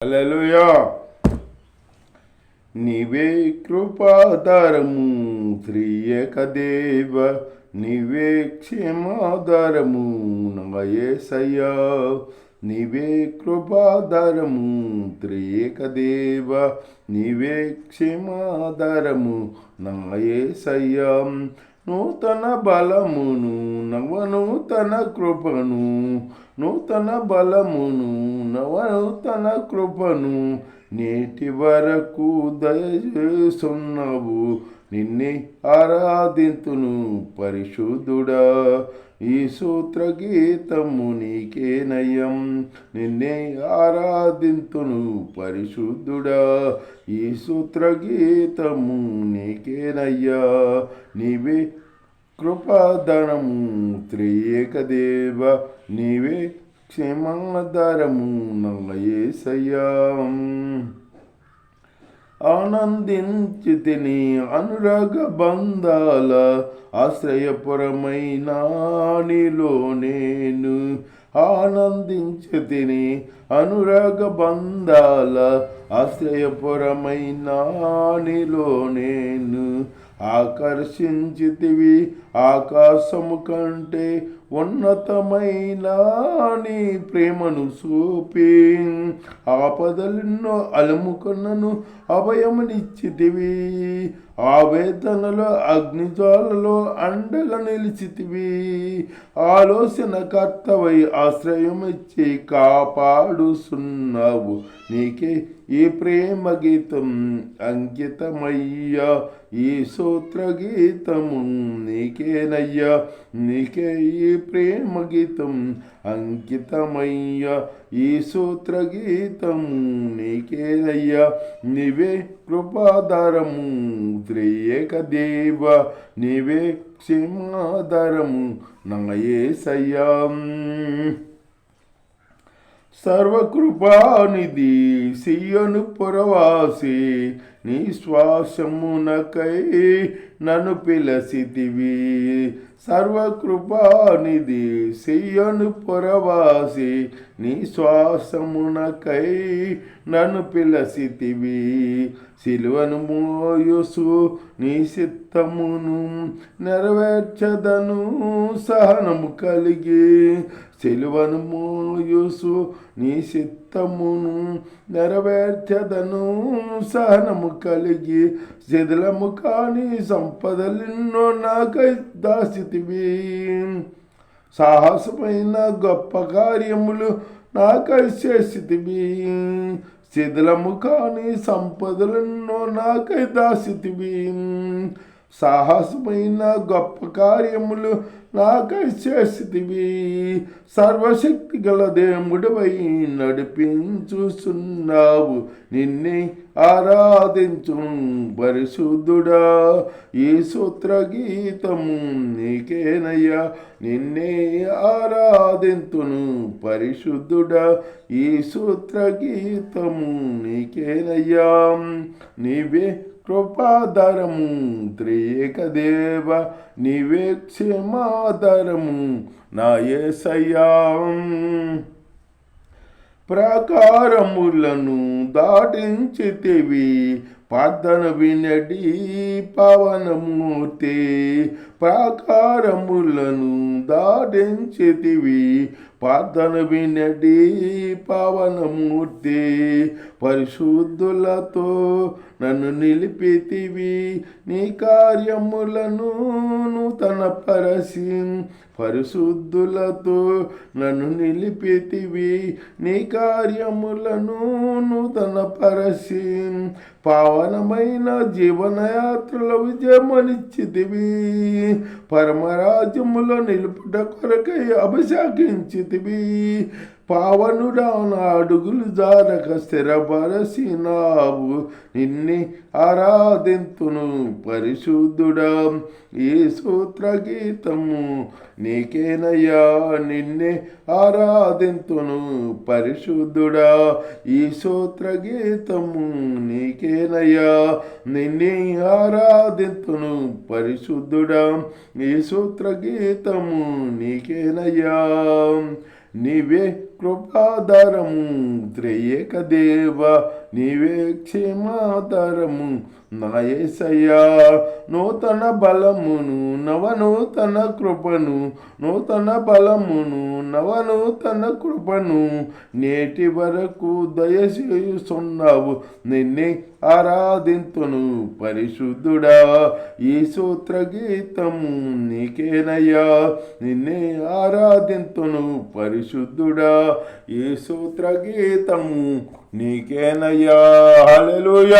హల్లెలూయా. నీవే కృపాధారము త్రియేక దేవ, నీవే క్షేమాధారము నా యేసయ్యా. నీవే కృపాధారము త్రియేక దేవ, నీవే క్షేమాధారము నా యేసయ్యా. నూతన బలమును నవనూతన కృపను, నూతన బలమును నవనూతన కృపను నేటి వరకు దయచేస్తున్నావు. నిన్నే ఆరాధింతును పరిశుద్ధుడా, ఈ సూత్ర గీతము నీకేనయ్యం. నిన్నే ఆరాధింతును పరిశుద్ధుడా, ఈ సూత్ర గీతము నీకేనయ్యా. నీవే కృపాధనము త్రియేక దేవ, నీవే క్షేమాధారము నా యేసయ్యా. ఆనందించితిని అనురాగ బంధాల ఆశ్రయపురమైన నీలో నేను. ఆనందించితిని అనురాగ బంధాల ఆశ్రయపురమైన నీలో నేను. ఆకర్షించితివి ఆకాశము కంటే ఉన్నతమైన నీ ప్రేమను చూపి. ఆపదలెన్నో అలుముకొన్నను అభయమునిచ్చితివి. ఆవేదనలో అగ్నిజ్వాలలో అండగా నిలిచితివి. ఆలోచన కర్తవై ఆశ్రయమిచ్చి కాపాడుచున్నావు. నీకే ఈ ప్రేమ గీతం అంకితమయ్యా. ఈ సూత్ర గీతము నీకేనయ్యా. నీకే ఈ ప్రేమ గీతం అంకితమయ్యా. ఈ సూత్ర గీతము నీకేనయ్యా. నీవే కృపాధారము త్రియేక దేవ, నీవే క్షేమాధారము నా యేసయ్యా. సర్వకృపానిధి సియోను పురవాసి, నీ శ్వాసమునకై నన్ను పిలసితివి. సర్వకృపానిధి సియోను పురవాసి, నీ శ్వాసమునకై నన్ను పిలసితివి. సిలువను మోయుసు నీ చిత్తమును నెరవేర్చదను సహనము కలిగి. సిలువను మోయుసు నీ చిత్తమును నెరవేర్చదను సహనము కలిగి. శిథిలము కాని సంపదలెన్నో నాకై దాసితివి. సాహసమైన గొప్ప కార్యములు నాకై చేసితివి. శిథిలము కాని సంపదలెన్నో నాకై దాసితివి. సాహసమైన గొప్ప కార్యములు నాకై చేసితివి. సర్వశక్తి గల దేవుడివై నడిపించుచున్నావు. నిన్నే ఆరాధించు పరిశుద్ధుడా, ఈ సూత్ర గీతము నీకేనయ్యా. నిన్నే ఆరాధింతును పరిశుద్ధుడా, ఈ సూత్ర గీతము నీకేనయ్యా. నీవే కృపాధారము త్రియేక దేవ, నీవే క్షేమాధారము నా యేసయ్యా. ప్రాకారములను దాటించితివి, ప్రార్థన వినడి పవనమూర్తి. ప్రాకారములను దాటించితివి, ప్రార్థన వినడి పవనమూర్తి. పరిశుద్ధులతో నన్ను నిలిపితివి, నీ కార్యములను నూతన పరసి. పరిశుద్ధులతో నన్ను నిలిపితివి, నీ కార్యములను నూతన పరసి. పావనమైన జీవనయాత్రల విజయమనిచ్చితివి. పరమరాజ్యములో నిలుపుట కొరకై అభిషేకించితివి. పావనుడా నా అడుగులు జారక స్థిరపరచినావు. నిన్నే ఆరాధింతును పరిశుద్ధుడా, ఈ సూత్ర గీతము నీకేనయ్యా. నిన్నే ఆరాధింతును పరిశుద్ధుడా, ఈ సూత్ర గీతము నీకేనయ్యా. నిన్నే ఆరాధింతును పరిశుద్ధుడా, ఈ సూత్ర గీతము నీకేనయ్యా. నీవే కృపాధారము, త్రియేక దేవ నీవే క్షేమాధారము. నా యేసయ్యా నూతన బలమును నవనూతన కృపను, నూతన బలమును నవనూతన కృపను నేటి వరకు దయచేయుచున్నావు. నిన్నే ఆరాధింతును పరిశుద్ధుడా. ఈ సూత్ర గీతము నీకేనయ్యా. నిన్నే ఆరాధింతును పరిశుద్ధుడా. ఈ సూత్ర గీతము నీకేనయ్యా. హల్లెలూయా.